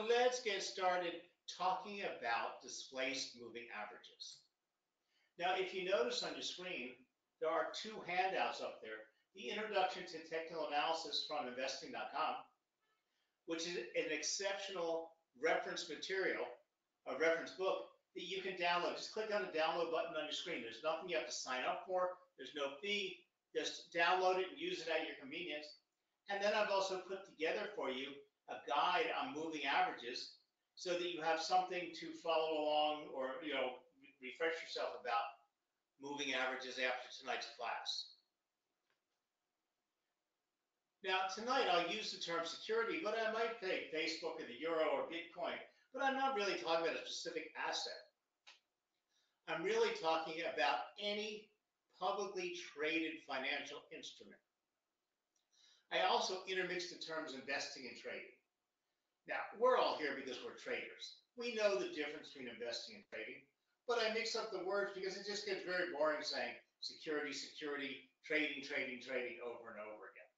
So let's get started talking about displaced moving averages. Now, if you notice on your screen, there are two handouts up there. The Introduction to Technical Analysis from Investing.com, which is an exceptional reference material, a reference book that you can download. Just click on the download button on your screen. There's nothing you have to sign up for. There's no fee. Just download it and use it at your convenience. And then I've also put together for you a guide on moving averages so that you have something to follow along or, refresh yourself about moving averages after tonight's class. Now, tonight I'll use the term security, but I might say Facebook or the Euro or Bitcoin, but I'm not really talking about a specific asset. I'm really talking about any publicly traded financial instrument. I also intermix the terms investing and trading. Now, we're all here because we're traders. We know the difference between investing and trading, but I mix up the words because it just gets very boring saying security, security, trading, trading, trading over and over again.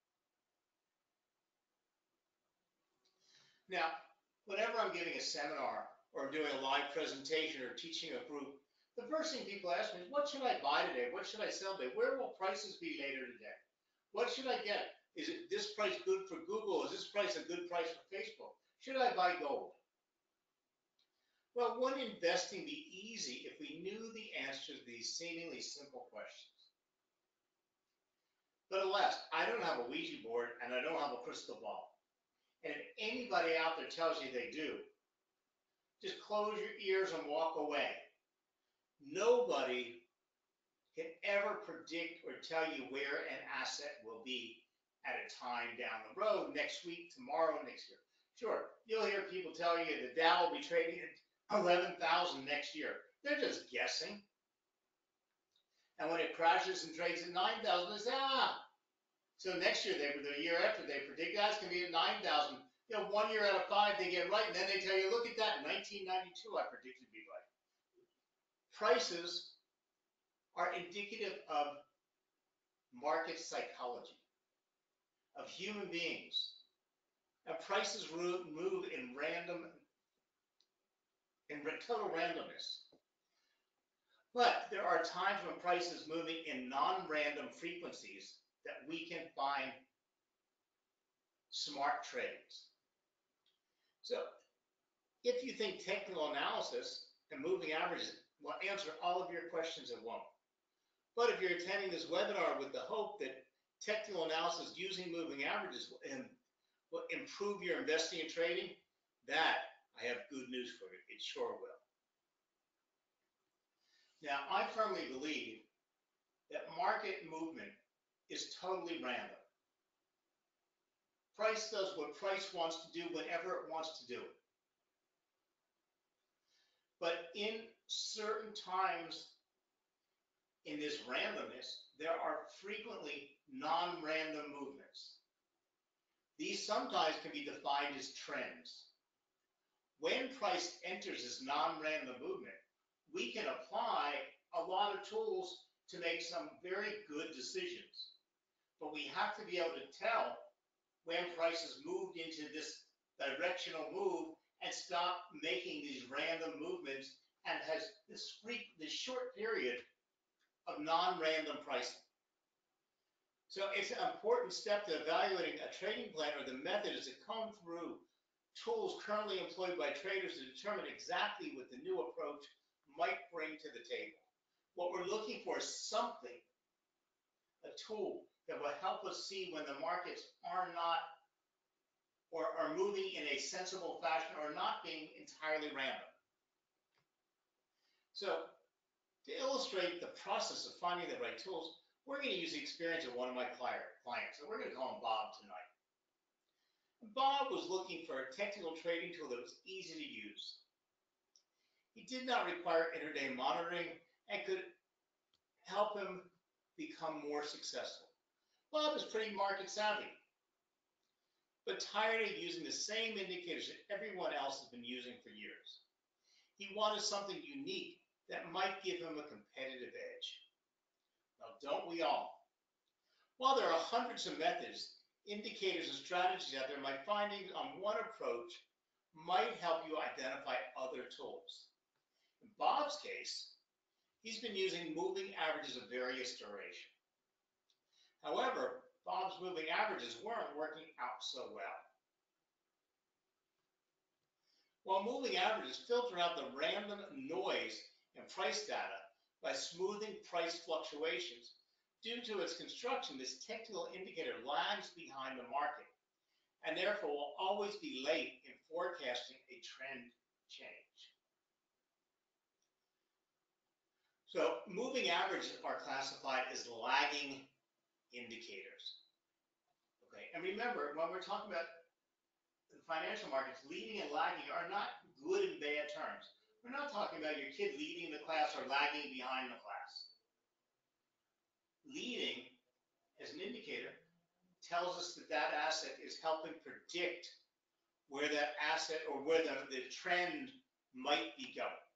Now, whenever I'm giving a seminar or doing a live presentation or teaching a group, the first thing people ask me is, what should I buy today? What should I sell today? Where will prices be later today? What should I get? Is it this price good for Google? Is this price a good price for Facebook? Should I buy gold? Well, wouldn't investing be easy if we knew the answer to these seemingly simple questions? But alas, I don't have a Ouija board and I don't have a crystal ball. And if anybody out there tells you they do, just close your ears and walk away. Nobody can ever predict or tell you where an asset will be at a time down the road, next week, tomorrow, next year. Sure, you'll hear people tell you the Dow will be trading at 11,000 next year. They're just guessing. And when it crashes and trades at 9,000, they say, So next year, the year after, they predict that's going to be at 9,000. 1 year out of 5, they get right. And then they tell you, look at that. In 1992, I predicted to be right. Prices are indicative of market psychology, of human beings. Now, prices move in total randomness. But there are times when prices moving in non-random frequencies that we can find smart trades. So if you think technical analysis and moving averages will answer all of your questions, it won't. But if you're attending this webinar with the hope that technical analysis using moving averages will improve your investing and trading, that I have good news for you. It sure will. Now, I firmly believe that market movement is totally random. Price does what price wants to do whenever it wants to do it. But in certain times in this randomness, there are frequently non-random movements. These sometimes can be defined as trends. When price enters this non-random movement, we can apply a lot of tools to make some very good decisions. But we have to be able to tell when prices moved into this directional move and stop making these random movements and has this short period of non-random pricing. So it's an important step to evaluating a trading plan or the method is to comb through tools currently employed by traders to determine exactly what the new approach might bring to the table. What we're looking for is something, a tool that will help us see when the markets are not or are moving in a sensible fashion or not being entirely random. So to illustrate the process of finding the right tools, we're going to use the experience of one of my clients, and we're going to call him Bob tonight. Bob was looking for a technical trading tool that was easy to use. He did not require intraday monitoring and could help him become more successful. Bob is pretty market savvy, but tired of using the same indicators that everyone else has been using for years. He wanted something unique that might give him a competitive edge. Now, don't we all? While there are hundreds of methods, indicators, and strategies out there, my findings on one approach might help you identify other tools. In Bob's case, he's been using moving averages of various duration. However, Bob's moving averages weren't working out so well. While moving averages filter out the random noise in price data by smoothing price fluctuations, due to its construction, this technical indicator lags behind the market and therefore will always be late in forecasting a trend change. So moving averages are classified as lagging indicators. Okay, and remember, when we're talking about the financial markets, leading and lagging are not good and bad terms. We're not talking about your kid leading the class or lagging behind the class. Leading, as an indicator, tells us that that asset is helping predict where that asset or where the trend might be going.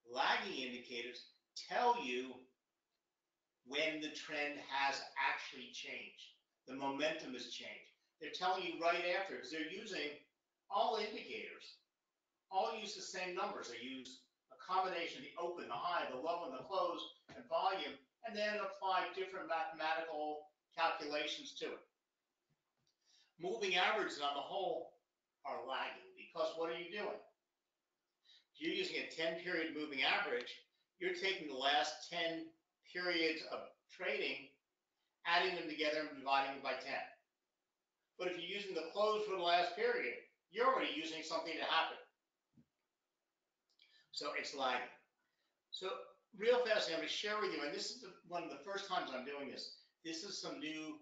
Lagging indicators tell you when the trend has actually changed. The momentum has changed. They're telling you right after, because they're using all indicators, all use the same numbers. They use a combination, the open, the high, the low, and the close, and volume, and then apply different mathematical calculations to it. Moving averages on the whole are lagging, because what are you doing? If you're using a 10-period moving average, you're taking the last 10 periods of trading, adding them together and dividing them by 10. But if you're using the close for the last period, you're already using something to happen. So it's lagging. So real fast, I'm going to share with you, and this is one of the first times I'm doing this. This is some new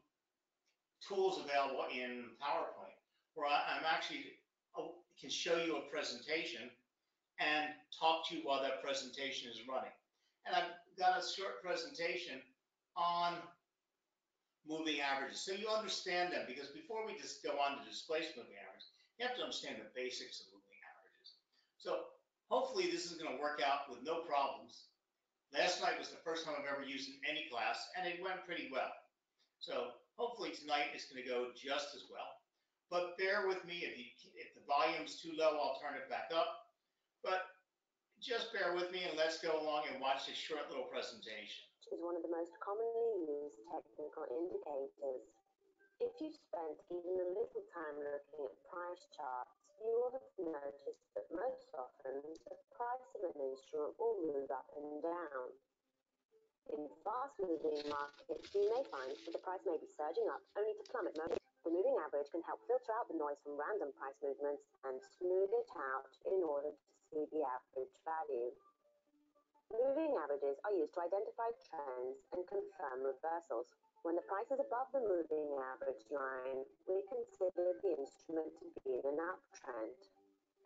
tools available in PowerPoint, where I'm actually can show you a presentation and talk to you while that presentation is running. And I've got a short presentation on moving averages, so you understand them, because before we just go on to displace moving averages, you have to understand the basics of moving averages. So hopefully this is going to work out with no problems. Last night was the first time I've ever used it in any class, and it went pretty well. So hopefully tonight it's going to go just as well. But bear with me, if the volume's too low, I'll turn it back up. But just bear with me and let's go along and watch this short little presentation. Is one of the most commonly used technical indicators. If you've spent even a little time looking at price charts, you will have noticed that most often the price of an instrument will move up and down. In fast-moving markets, you may find that the price may be surging up only to plummet momentarily. The moving average can help filter out the noise from random price movements and smooth it out in order to see the average value. Moving averages are used to identify trends and confirm reversals. When the price is above the moving average line, we consider the instrument to be in an uptrend.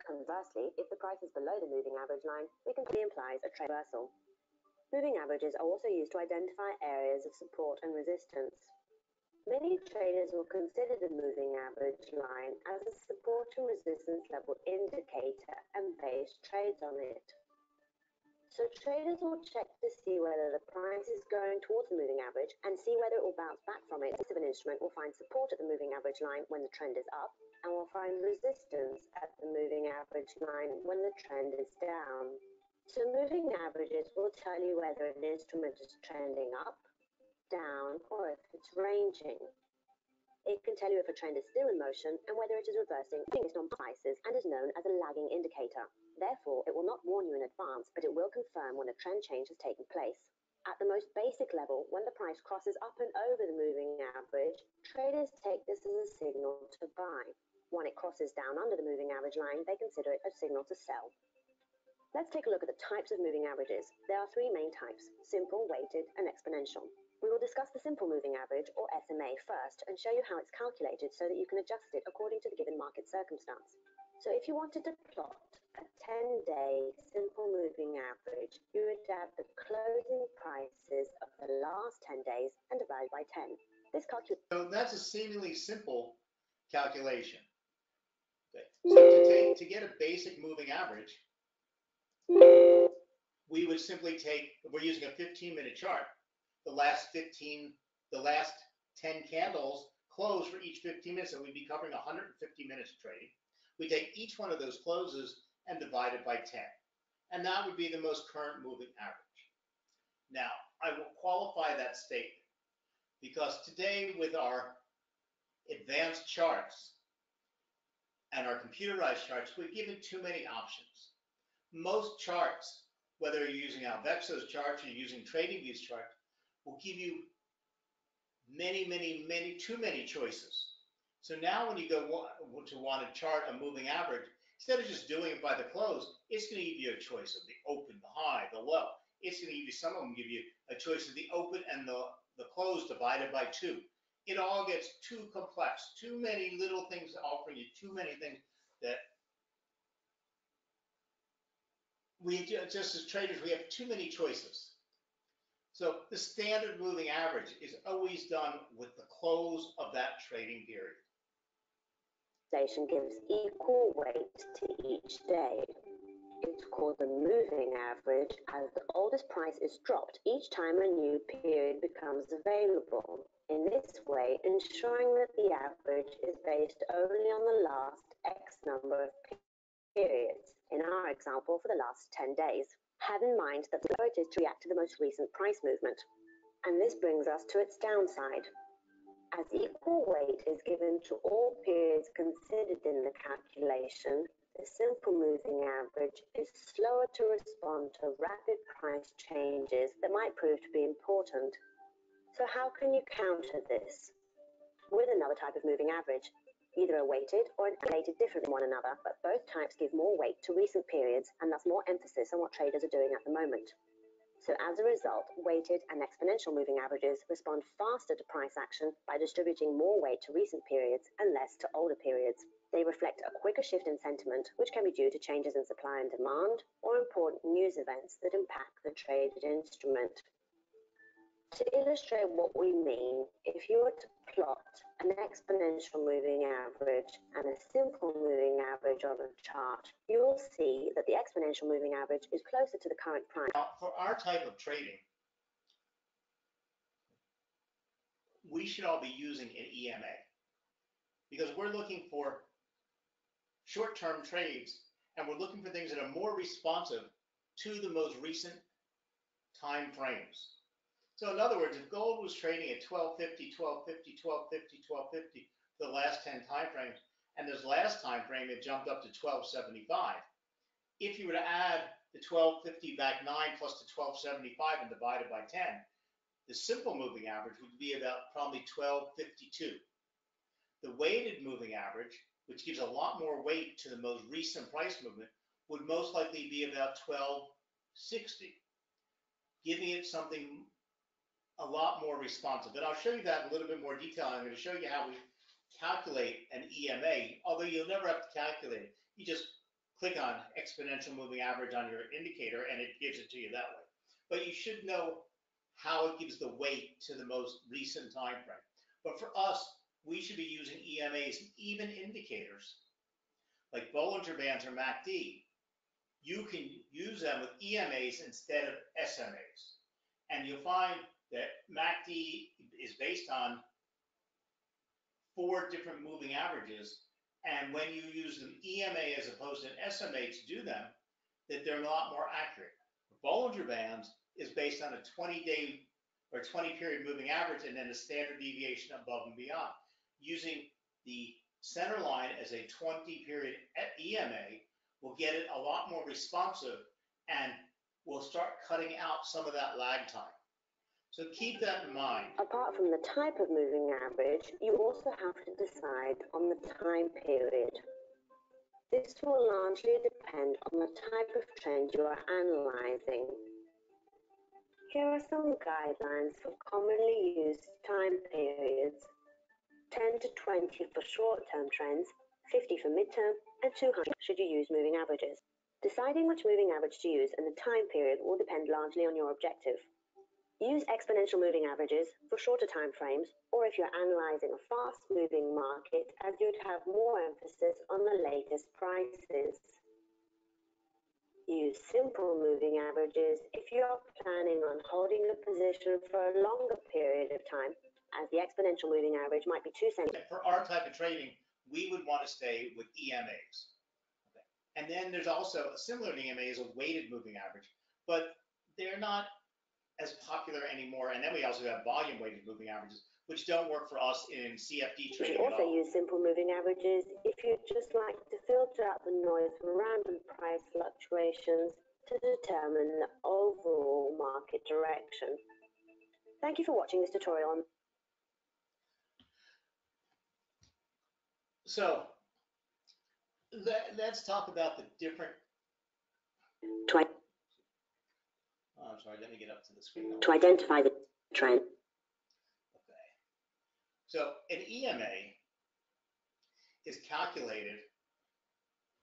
Conversely, if the price is below the moving average line, we consider it implies a trend reversal. Moving averages are also used to identify areas of support and resistance. Many traders will consider the moving average line as a support and resistance level indicator and base trades on it. So traders will check to see whether the price is going towards the moving average and see whether it will bounce back from it. This of an instrument will find support at the moving average line when the trend is up, and will find resistance at the moving average line when the trend is down. So moving averages will tell you whether an instrument is trending up, down, or if it's ranging. It can tell you if a trend is still in motion and whether it is reversing based on prices, and is known as a lagging indicator. Therefore, it will not warn you in advance, but it will confirm when a trend change has taken place. At the most basic level, when the price crosses up and over the moving average, traders take this as a signal to buy. When it crosses down under the moving average line, they consider it a signal to sell. Let's take a look at the types of moving averages. There are three main types: simple, weighted, and exponential. We will discuss the simple moving average, or SMA, first, and show you how it's calculated so that you can adjust it according to the given market circumstance. So if you wanted to plot a 10-day simple moving average, you would add the closing prices of the last 10 days and divide by 10. This calculation. So that's a seemingly simple calculation. Okay. So to get a basic moving average, we would simply take, if we're using a 15-minute chart, the last 10 candles close for each 15 minutes, and we'd be covering 150 minutes of trading. We take each one of those closes and divide it by 10. And that would be the most current moving average. Now, I will qualify that statement because today with our advanced charts and our computerized charts, we're given too many options. Most charts, whether you're using Alvexo's charts or you're using TradingView's chart, will give you too many choices. So now when you go to want to chart a moving average, instead of just doing it by the close, it's going to give you a choice of the open, the high, the low. It's going to give you, some of them give you a choice of the open and the close divided by 2. It all gets too complex, too many little things offering you too many things that we just as traders, we have too many choices. So the standard moving average is always done with the close of that trading period. Station gives equal weight to each day. It's called the moving average as the oldest price is dropped each time a new period becomes available. In this way, ensuring that the average is based only on the last X number of periods, in our example for the last 10 days. Have in mind that the average is to react to the most recent price movement. And this brings us to its downside. As equal weight is given to all periods considered in the calculation, the simple moving average is slower to respond to rapid price changes that might prove to be important. So how can you counter this? With another type of moving average, either a weighted or an allocated different from one another, but both types give more weight to recent periods and thus more emphasis on what traders are doing at the moment. So as a result, weighted and exponential moving averages respond faster to price action by distributing more weight to recent periods and less to older periods. They reflect a quicker shift in sentiment, which can be due to changes in supply and demand or important news events that impact the traded instrument. To illustrate what we mean, if you were to plot an exponential moving average and a simple moving average on a chart, you will see that the exponential moving average is closer to the current price. Now, for our type of trading, we should all be using an EMA because we're looking for short-term trades and we're looking for things that are more responsive to the most recent time frames. So in other words, if gold was trading at 1250, 1250, 1250, 1250 for the last 10 time frames, and this last time frame it jumped up to 1275, if you were to add the 1250 back 9 plus the 1275 and divide it by 10, the simple moving average would be about probably 1252. The weighted moving average, which gives a lot more weight to the most recent price movement, would most likely be about 1260, giving it something a lot more responsive. And I'll show you that in a little bit more detail. I'm going to show you how we calculate an EMA, although you'll never have to calculate it. You just click on exponential moving average on your indicator and it gives it to you that way. But you should know how it gives the weight to the most recent time frame. But for us, we should be using EMAs, even indicators like Bollinger Bands or MACD. You can use them with EMAs instead of SMAs. And you'll find that MACD is based on 4 different moving averages. And when you use an EMA as opposed to an SMA to do them, that they're a lot more accurate. Bollinger Bands is based on a 20-day or 20-period moving average and then a standard deviation above and beyond. Using the center line as a 20-period EMA will get it a lot more responsive and will start cutting out some of that lag time. So keep that in mind. Apart from the type of moving average, you also have to decide on the time period. This will largely depend on the type of trend you are analyzing. Here are some guidelines for commonly used time periods: 10 to 20 for short-term trends, 50 for mid-term, and 200 should you use moving averages. Deciding which moving average to use and the time period will depend largely on your objective. Use exponential moving averages for shorter time frames, or if you're analyzing a fast-moving market, as you'd have more emphasis on the latest prices. Use simple moving averages if you are planning on holding a position for a longer period of time as the exponential moving average might be 2 cents. For our type of trading, we would want to stay with EMAs. Okay. And then there's also a similar to EMA is a weighted moving average, but they're not as popular anymore. And then we also have volume weighted moving averages, which don't work for us in CFD You trading should at also all. use simple moving averages if you'd just like to filter out the noise from random price fluctuations to determine the overall market direction. Thank you for watching this tutorial on. So let's talk about the different. Oh, I'm sorry, let me get up to the screen. To identify the trend. Okay. So an EMA is calculated.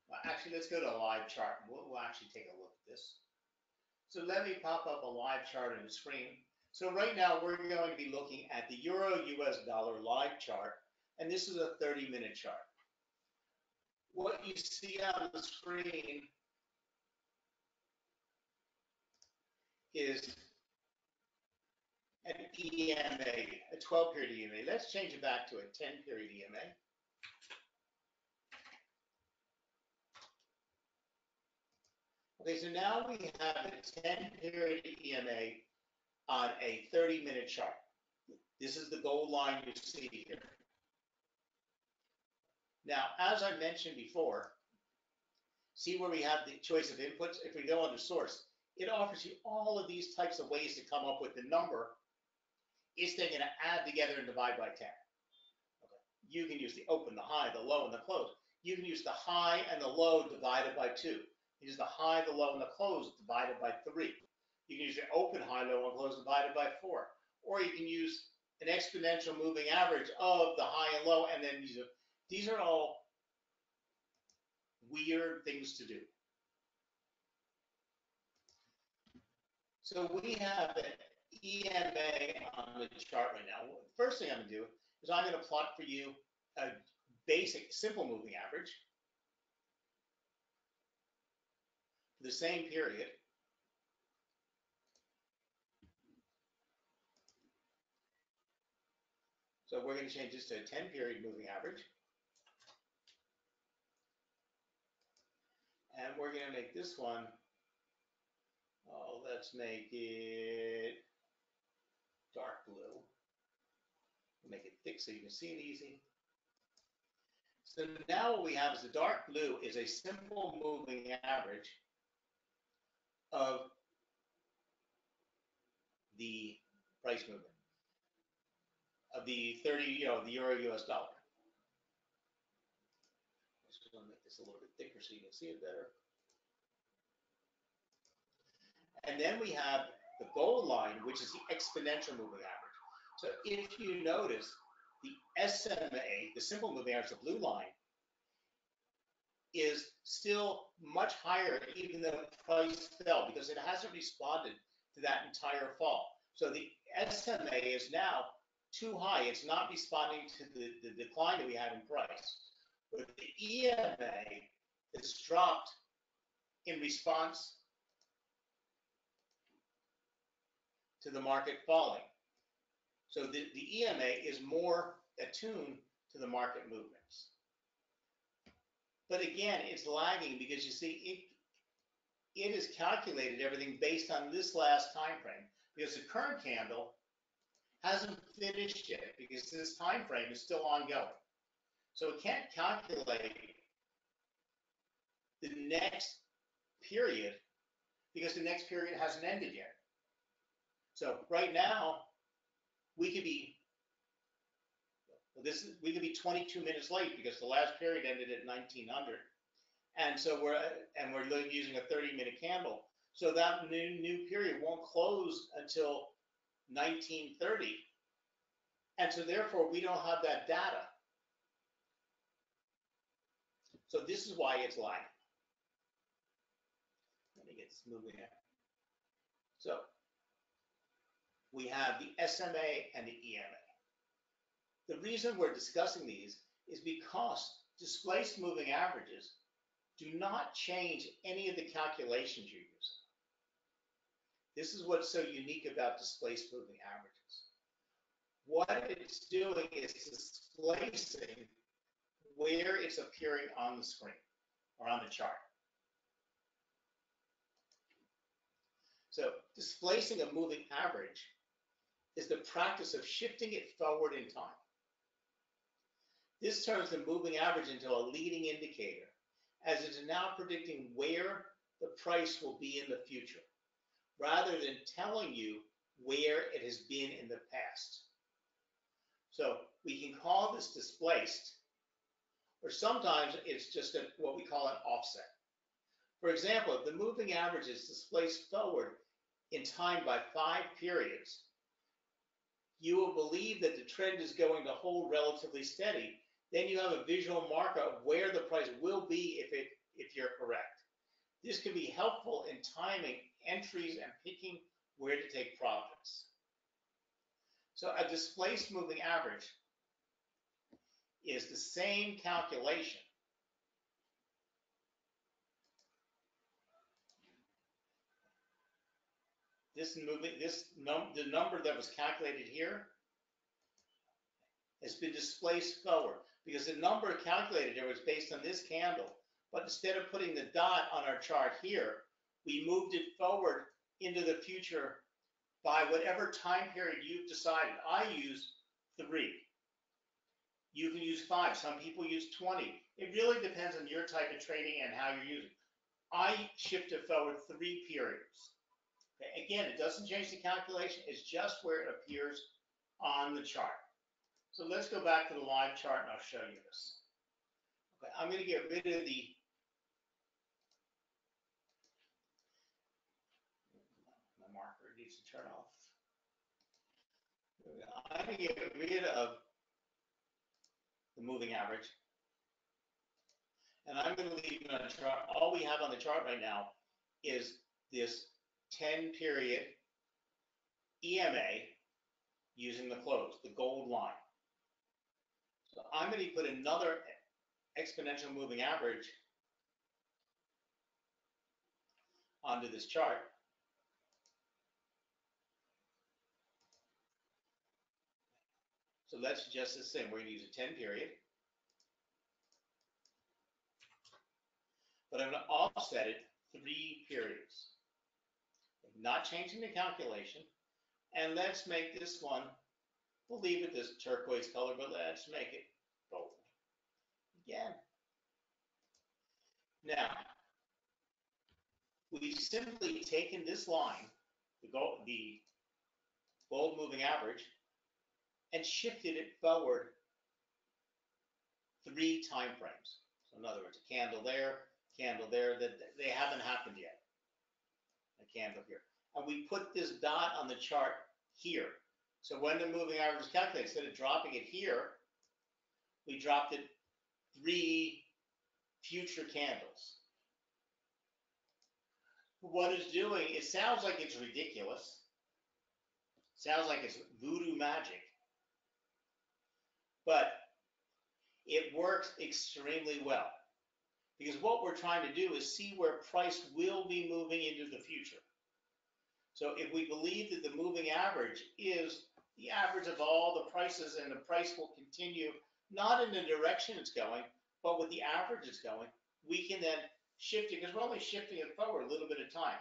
Well, actually, let's go to a live chart. We'll actually take a look at this. So let me pop up a live chart on the screen. So right now we're going to be looking at the Euro US dollar live chart, and this is a 30-minute chart. What you see on the screen is an EMA, a 12-period EMA. Let's change it back to a 10-period EMA. Okay, so now we have a 10-period EMA on a 30-minute chart. This is the gold line you see here. Now, as I mentioned before, see where we have the choice of inputs? If we go under source, it offers you all of these types of ways to come up with the number. It's then going to add together and divide by 10. Okay. You can use the open, the high, the low, and the close. You can use the high and the low divided by 2. Use the high, the low, and the close divided by 3. You can use the open, high, low, and close divided by 4. Or you can use an exponential moving average of the high and low, and then these are all weird things to do. So we have an EMA on the chart right now. The first thing I'm going to do is I'm going to plot for you a basic, simple moving average for the same period. So we're going to change this to a 10-period moving average. And we're going to make this one, let's make it dark blue. Make it thick so you can see it easy. So now what we have is the dark blue is a simple moving average of the price movement of the 30, the Euro US dollar. Just going to make this a little bit thicker so you can see it better. And then we have the gold line, which is the exponential moving average. So if you notice, the SMA, the simple moving average, the blue line, is still much higher even though the price fell because it hasn't responded to that entire fall. So the SMA is now too high. It's not responding to the decline that we had in price. But the EMA has dropped in response to the market falling. So the EMA is more attuned to the market movements. But again, it's lagging because you see it has calculated everything based on this last time frame because the current candle hasn't finished yet because this time frame is still ongoing. So it can't calculate the next period because the next period hasn't ended yet. So right now, we could be 22 minutes late because the last period ended at 1900, and so we're using a 30-minute candle. So that new period won't close until 1930, and so therefore we don't have that data. So this is why it's lagging. Let me get this moving here. So we have the SMA and the EMA. The reason we're discussing these is because displaced moving averages do not change any of the calculations you're using. This is what's so unique about displaced moving averages. what it's doing is displacing where it's appearing on the screen or on the chart. So displacing a moving average is the practice of shifting it forward in time. This turns the moving average into a leading indicator, as it is now predicting where the price will be in the future, rather than telling you where it has been in the past. So we can call this displaced, or sometimes it's just what we call an offset. For example, if the moving average is displaced forward in time by 5 periods, you will believe that the trend is going to hold relatively steady. Then you have a visual marker of where the price will be if you're correct. This can be helpful in timing entries and picking where to take profits. So a displaced moving average is the same calculation the number that was calculated here has been displaced forward, because the number calculated here was based on this candle, but instead of putting the dot on our chart here, we moved it forward into the future by whatever time period you've decided. I use 3. You can use 5. Some people use 20. It really depends on your type of trading and how you're using. I shift it forward 3 periods. Okay. Again, it doesn't change the calculation. It's just where it appears on the chart. So let's go back to the live chart and I'll show you this. Okay, I'm going to get rid of the marker needs to turn off. I'm going to get rid of the moving average, and I'm going to leave it on the chart. All we have on the chart right now is this 10 period EMA using the close, the gold line. So I'm going to put another exponential moving average onto this chart. So let's adjust this in. We're going to use a 10 period. But I'm going to offset it 3 periods. Not changing the calculation. And let's make this one, we'll leave it this turquoise color, but let's make it gold. Again. Now, we've simply taken this line, the gold moving average, and shifted it forward 3 time frames. So in other words, a candle there, that they haven't happened yet. A candle here. And we put this dot on the chart here. So when the moving average is calculated, instead of dropping it here, we dropped it 3 future candles. What it's doing, it sounds like it's ridiculous. Sounds like it's voodoo magic. But it works extremely well. Because what we're trying to do is see where price will be moving into the future. So if we believe that the moving average is the average of all the prices and the price will continue, not in the direction it's going, but with the average it's going, we can then shift it, because we're only shifting it forward a little bit of time.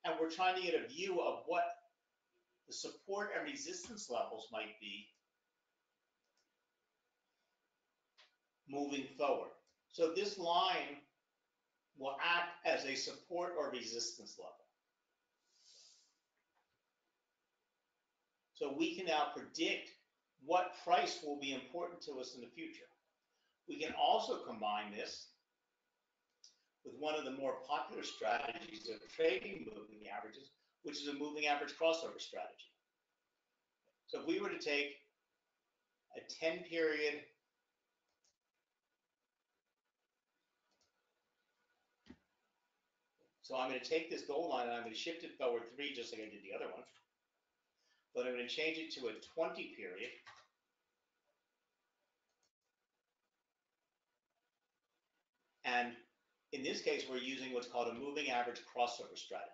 And we're trying to get a view of what the support and resistance levels might be moving forward. So this line will act as a support or resistance level. So we can now predict what price will be important to us in the future. We can also combine this with one of the more popular strategies of trading moving averages, which is a moving average crossover strategy. So if we were to take a 10 period So I'm going to take this gold line and I'm going to shift it forward 3, just like I did the other one. But I'm going to change it to a 20 period. And in this case, we're using what's called a moving average crossover strategy.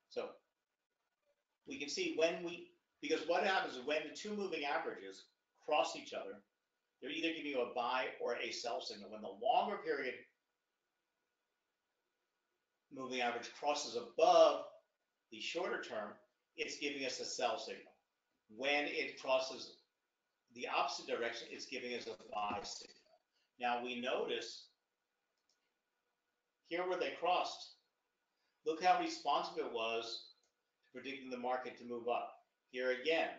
So we can see because what happens is when the two moving averages cross each other, they're either giving you a buy or a sell signal. When the longer period moving average crosses above the shorter term, it's giving us a sell signal. When it crosses the opposite direction, it's giving us a buy signal. Now we notice here where they crossed, look how responsive it was to predicting the market to move up. Here again,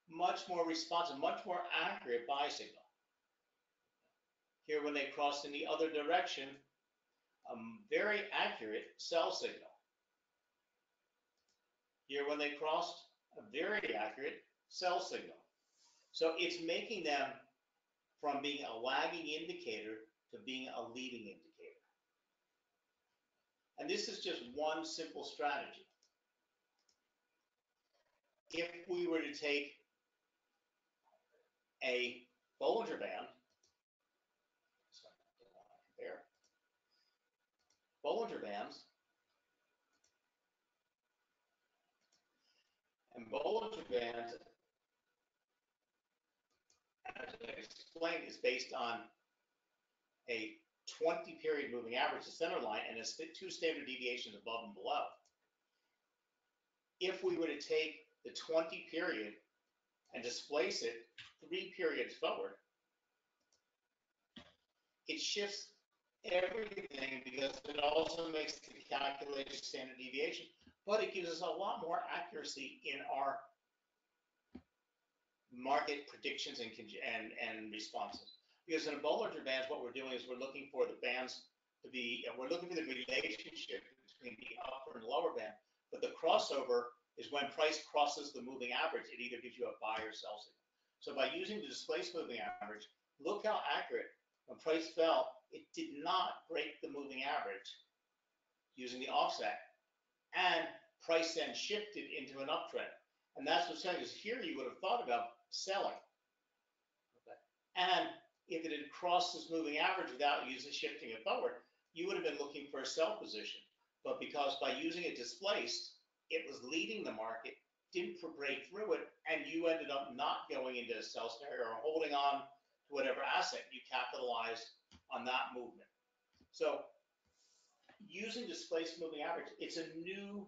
much more responsive, much more accurate buy signal. Here when they crossed in the other direction, a very accurate sell signal. Here when they crossed, a very accurate sell signal. So it's making them from being a lagging indicator to being a leading indicator. And this is just one simple strategy. If we were to take a Bollinger Band, Bollinger Bands, and Bollinger Bands, as I explained, is based on a 20 period moving average, the center line, and it's 2 standard deviations above and below. If we were to take the 20 period and displace it 3 periods forward, it shifts everything because it also makes the calculated standard deviation, but it gives us a lot more accuracy in our market predictions and responses. Because in a Bollinger Bands, what we're doing is we're looking for the bands to be, we're looking for the relationship between the upper and lower band, but the crossover is when price crosses the moving average, it either gives you a buy or sell signal. So by using the displaced moving average, look how accurate. When price fell, it did not break the moving average using the offset, and price then shifted into an uptrend. And that's what's saying is here you would have thought about selling. Okay. And if it had crossed this moving average without shifting it forward, you would have been looking for a sell position. But because by using it displaced, it was leading the market, didn't break through it, and you ended up not going into a sell scenario or holding on to whatever asset, you capitalized on that movement. So using displaced moving average, it's a new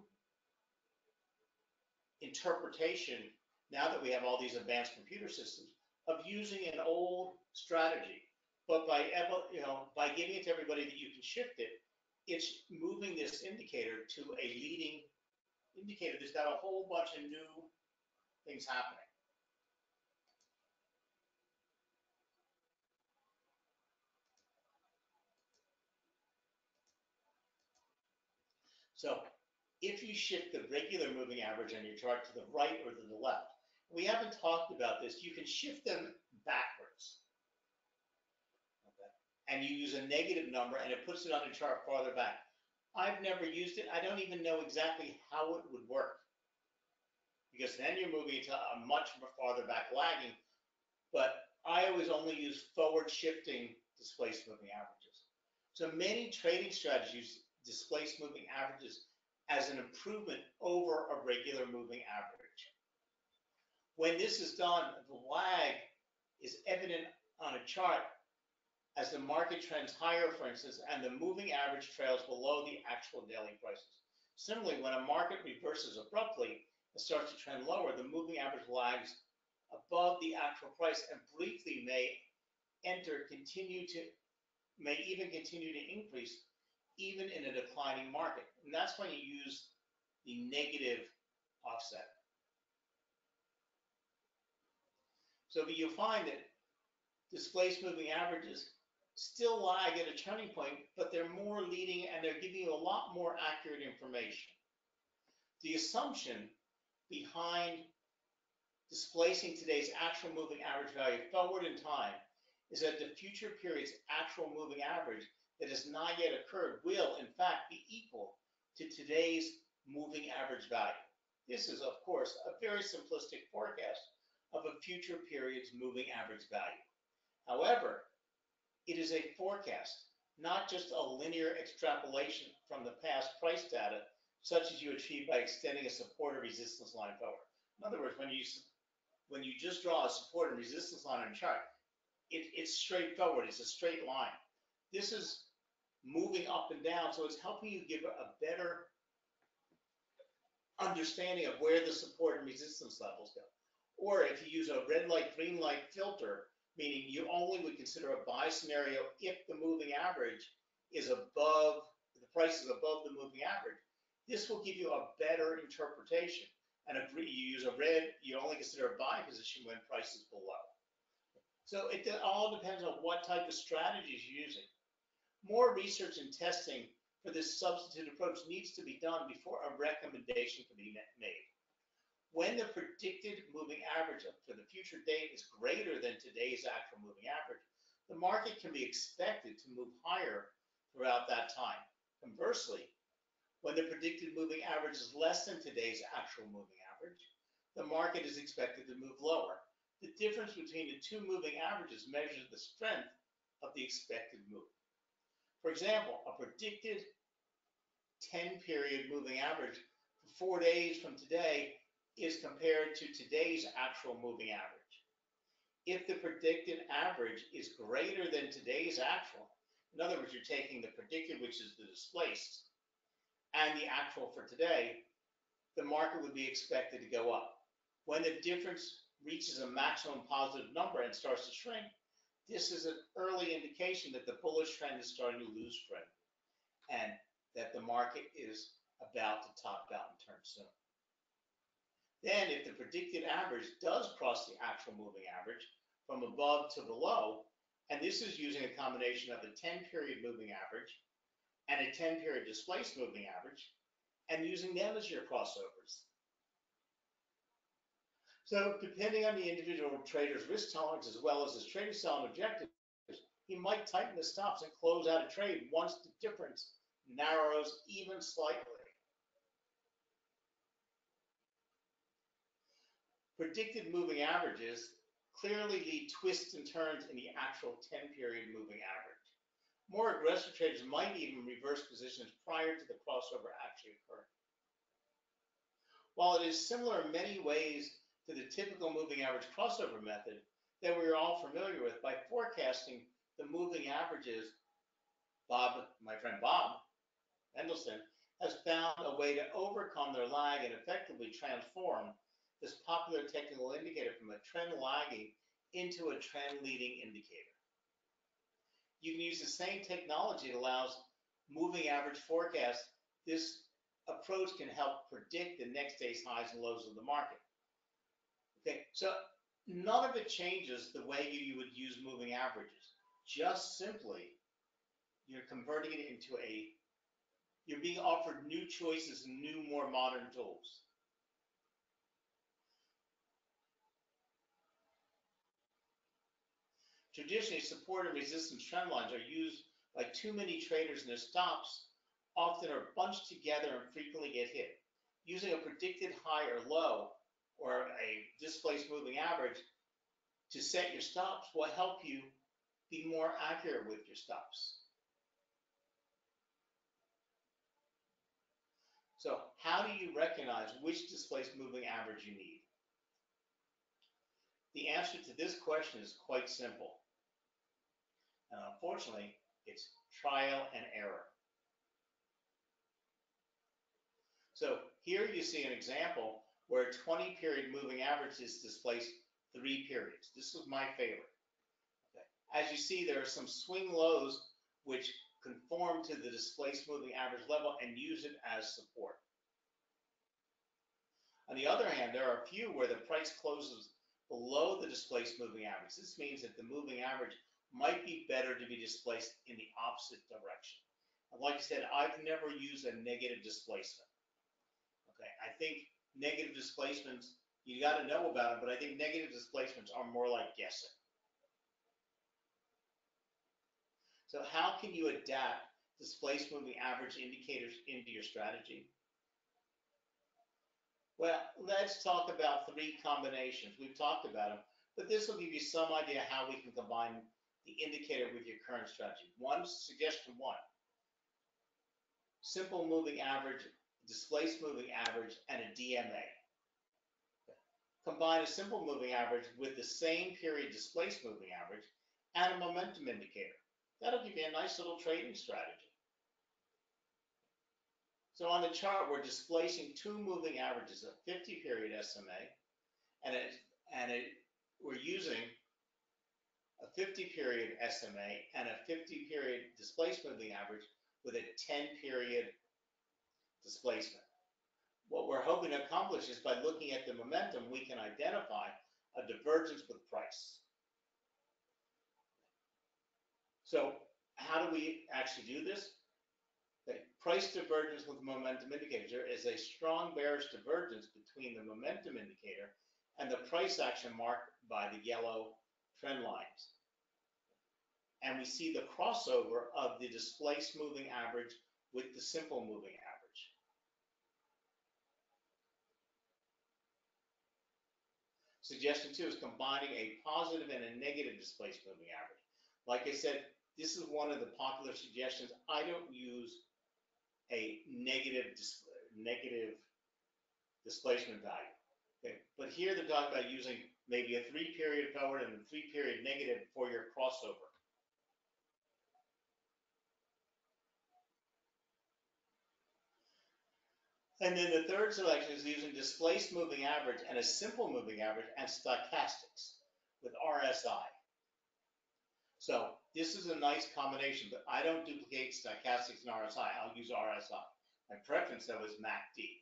interpretation now that we have all these advanced computer systems of using an old strategy, but by giving it to everybody that you can shift it, it's moving this indicator to a leading indicator that's got a whole bunch of new things happening. So if you shift the regular moving average on your chart to the right or to the left, we haven't talked about this, you can shift them backwards. Okay. And you use a negative number and it puts it on the chart farther back. I've never used it. I don't even know exactly how it would work, because then you're moving to a much farther back lagging, but I always only use forward shifting displaced moving averages. So many trading strategies displaced moving averages as an improvement over a regular moving average. When this is done, the lag is evident on a chart as the market trends higher, for instance, and the moving average trails below the actual daily prices. Similarly, when a market reverses abruptly and starts to trend lower, the moving average lags above the actual price and briefly may even continue to increase even in a declining market. And that's when you use the negative offset. So you'll find that displaced moving averages still lag at a turning point, but they're more leading and they're giving you a lot more accurate information. The assumption behind displacing today's actual moving average value forward in time is that the future period's actual moving average that has not yet occurred will, in fact, be equal to today's moving average value. This is, of course, a very simplistic forecast of a future period's moving average value. However, it is a forecast, not just a linear extrapolation from the past price data such as you achieve by extending a support or resistance line forward. In other words, when you just draw a support and resistance line on a chart, it's straightforward, it's a straight line. This is moving up and down, so it's helping you give a better understanding of where the support and resistance levels go. Or if you use a red light, green light filter, meaning you only would consider a buy scenario if the moving average is above, the price is above the moving average, this will give you a better interpretation. And if you use a red, you only consider a buy position when price is below. So it all depends on what type of strategies you're using. More research and testing for this substitute approach needs to be done before a recommendation can be made. When the predicted moving average for the future date is greater than today's actual moving average, the market can be expected to move higher throughout that time. Conversely, when the predicted moving average is less than today's actual moving average, the market is expected to move lower. The difference between the two moving averages measures the strength of the expected move. For example, a predicted 10-period moving average for 4 days from today is compared to today's actual moving average. If the predicted average is greater than today's actual, in other words, you're taking the predicted, which is the displaced, and the actual for today, the market would be expected to go up. When the difference reaches a maximum positive number and starts to shrink, this is an early indication that the bullish trend is starting to lose strength and that the market is about to top out and turn soon. Then, if the predicted average does cross the actual moving average from above to below, and this is using a combination of a 10-period moving average and a 10-period displaced moving average, and using them as your crossovers. So, depending on the individual trader's risk tolerance as well as his trading style and objectives, he might tighten the stops and close out a trade once the difference narrows even slightly. Predicted moving averages clearly lead twists and turns in the actual 10-period moving average. More aggressive traders might even reverse positions prior to the crossover actually occurring. While it is similar in many ways to the typical moving average crossover method that we are all familiar with, by forecasting the moving averages, my friend Bob Mendelsohn, has found a way to overcome their lag and effectively transform this popular technical indicator from a trend lagging into a trend leading indicator. You can use the same technology that allows moving average forecasts. This approach can help predict the next day's highs and lows of the market. Okay, so none of it changes the way you would use moving averages. Just simply, you're converting it into you're being offered new choices and new, more modern tools. Traditionally, support and resistance trend lines are used by too many traders, and their stops often are bunched together and frequently get hit. Using a predicted high or low or a displaced moving average to set your stops will help you be more accurate with your stops. So how do you recognize which displaced moving average you need? The answer to this question is quite simple. And unfortunately, it's trial and error. So here you see an example where a 20-period moving average is displaced 3 periods. This was my favorite. Okay. As you see, there are some swing lows which conform to the displaced moving average level and use it as support. On the other hand, there are a few where the price closes below the displaced moving average. This means that the moving average might be better to be displaced in the opposite direction. And like I said, I've never used a negative displacement. Okay, I think negative displacements, you got to know about them, but I think negative displacements are more like guessing. So how can you adapt displaced moving average indicators into your strategy? Well, let's talk about 3 combinations. We've talked about them, but this will give you some idea how we can combine the indicator with your current strategy. Suggestion one, simple moving average displaced moving average, and a DMA. Combine a simple moving average with the same period displaced moving average and a momentum indicator. That'll give you a nice little trading strategy. So on the chart, we're displacing two moving averages, a 50-period SMA, we're using a 50-period SMA and a 50-period displaced moving average with a 10-period displacement. What we're hoping to accomplish is by looking at the momentum, we can identify a divergence with price. So how do we actually do this? The price divergence with momentum indicator is a strong bearish divergence between the momentum indicator and the price action marked by the yellow trend lines. And we see the crossover of the displaced moving average with the simple moving average. Suggestion 2 is combining a positive and a negative displaced moving average. Like I said, this is one of the popular suggestions. I don't use a negative displacement value. Okay. But here they're talking about using maybe a 3-period forward and a 3-period negative for your crossover. And then the third selection is using displaced moving average and a simple moving average and stochastics with RSI. So this is a nice combination, but I don't duplicate stochastics and RSI. I'll use RSI. My preference, though, is MACD.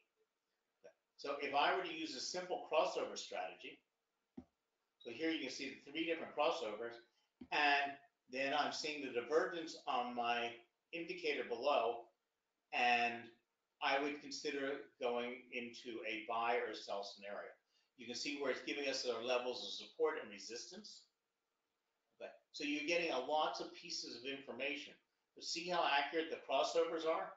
So if I were to use a simple crossover strategy, so here you can see the 3 different crossovers, and then I'm seeing the divergence on my indicator below, and I would consider going into a buy or sell scenario. You can see where it's giving us our levels of support and resistance. Okay. So you're getting lots of pieces of information. But see how accurate the crossovers are?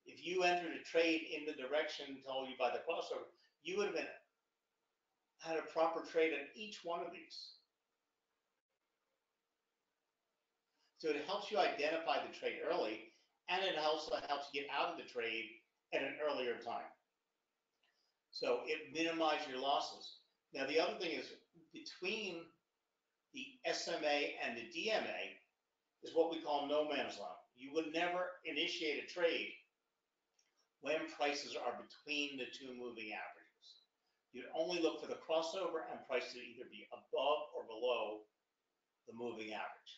If you entered a trade in the direction told you by the crossover, you would have had a proper trade on each one of these. So it helps you identify the trade early, and it also helps you get out of the trade at an earlier time. So it minimizes your losses. Now the other thing is, between the SMA and the DMA is what we call no man's land. You would never initiate a trade when prices are between the two moving averages. You'd only look for the crossover and price to either be above or below the moving average.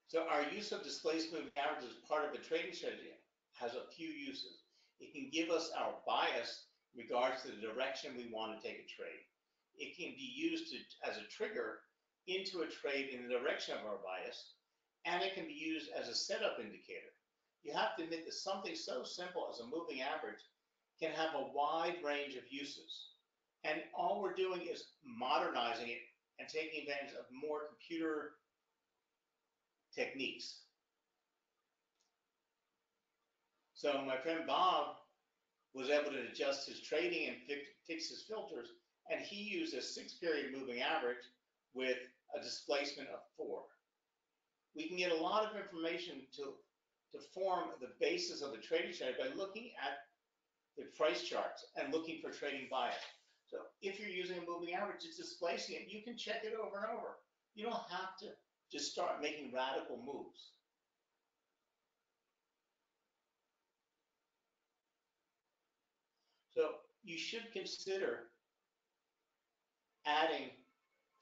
So our use of displaced moving averages as part of a trading strategy has a few uses. It can give us our bias in regards to the direction we want to take a trade. It can be used as a trigger into a trade in the direction of our bias, and it can be used as a setup indicator. You have to admit that something so simple as a moving average can have a wide range of uses. And all we're doing is modernizing it and taking advantage of more computer techniques. So my friend Bob was able to adjust his trading and fix his filters, and he used a 6-period moving average with a displacement of 4. We can get a lot of information to form the basis of the trading strategy by looking at the price charts and looking for trading bias. So if you're using a moving average, it's displacing it. You can check it over and over. You don't have to just start making radical moves. So you should consider adding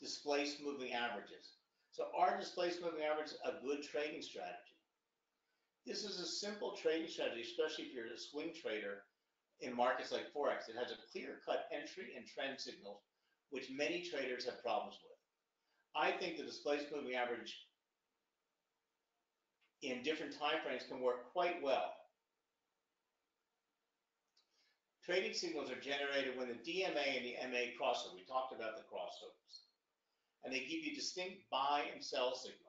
displaced moving averages. So are displaced moving averages a good trading strategy? This is a simple trading strategy, especially if you're a swing trader in markets like Forex. It has a clear-cut entry and trend signals, which many traders have problems with. I think the displaced moving average in different time frames can work quite well. Trading signals are generated when the DMA and the MA crossover. We talked about the crossovers. And they give you distinct buy and sell signals.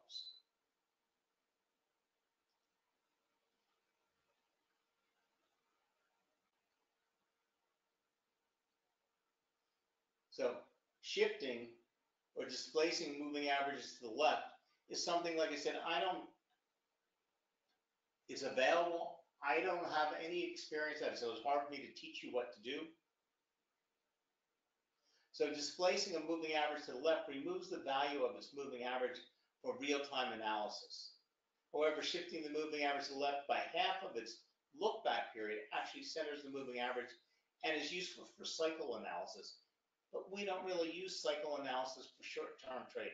So shifting or displacing moving averages to the left is something, like I said, I don't It's available. I don't have any experience at it, so it's hard for me to teach you what to do. So displacing a moving average to the left removes the value of its moving average for real-time analysis. However, shifting the moving average to the left by half of its look-back period actually centers the moving average and is useful for cycle analysis. But we don't really use cycle analysis for short-term trading.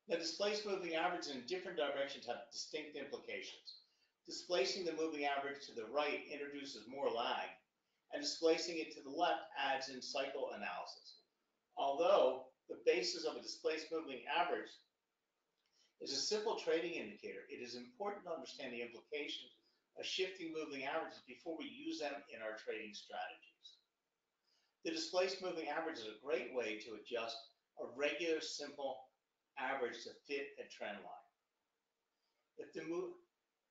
Now, displaced moving averages in different directions have distinct implications. Displacing the moving average to the right introduces more lag, and displacing it to the left adds in cycle analysis. Although the basis of a displaced moving average is a simple trading indicator, it is important to understand the implications of shifting moving averages before we use them in our trading strategies. The displaced moving average is a great way to adjust a regular simple average to fit a trend line.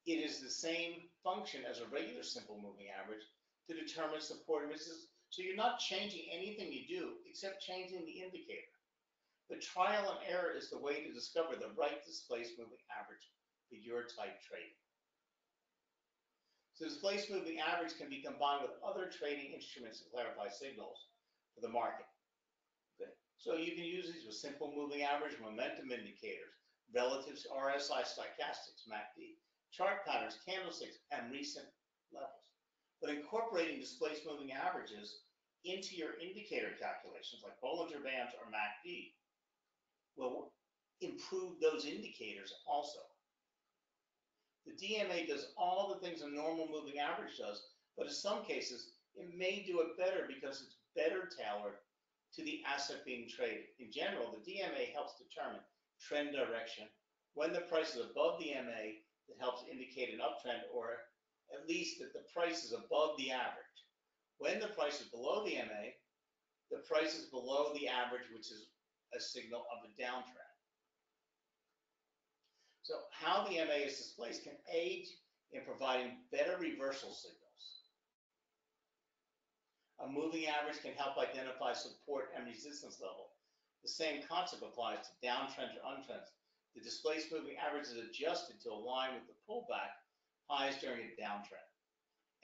It is the same function as a regular simple moving average to determine support and resistance. So you're not changing anything you do except changing the indicator. But trial and error is the way to discover the right displaced moving average for your type trading. So displaced moving average can be combined with other trading instruments to clarify signals for the market. Okay. So you can use these with simple moving average, momentum indicators, relative to RSI, stochastics, MACD, chart patterns, candlesticks, and recent levels. But incorporating displaced moving averages into your indicator calculations like Bollinger Bands or MACD will improve those indicators also. The DMA does all the things a normal moving average does, but in some cases, it may do it better because it's better tailored to the asset being traded. In general, the DMA helps determine trend direction. When the price is above the MA, it helps indicate an uptrend, or at least that the price is above the average. When the price is below the MA, the price is below the average, which is a signal of a downtrend. So how the MA is displaced can aid in providing better reversal signals. A moving average can help identify support and resistance level. The same concept applies to downtrends or untrends. The displaced moving average is adjusted to align with the pullback highs during a downtrend.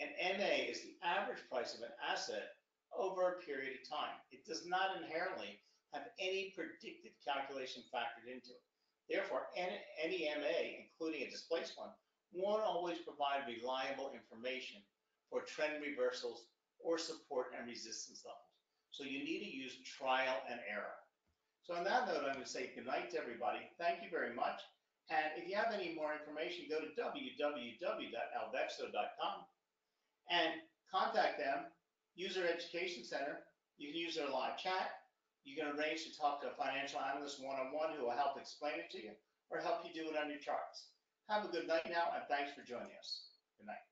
And MA is the average price of an asset over a period of time. It does not inherently have any predicted calculation factored into it. Therefore, any MA, including a displaced one, won't always provide reliable information for trend reversals or support and resistance levels. So you need to use trial and error. So on that note, I'm going to say good night to everybody. Thank you very much. And if you have any more information, go to www.alvexo.com and contact them. User Education Center. You can use their live chat. You can arrange to talk to a financial analyst one-on-one who will help explain it to you or help you do it on your charts. Have a good night now, and thanks for joining us. Good night.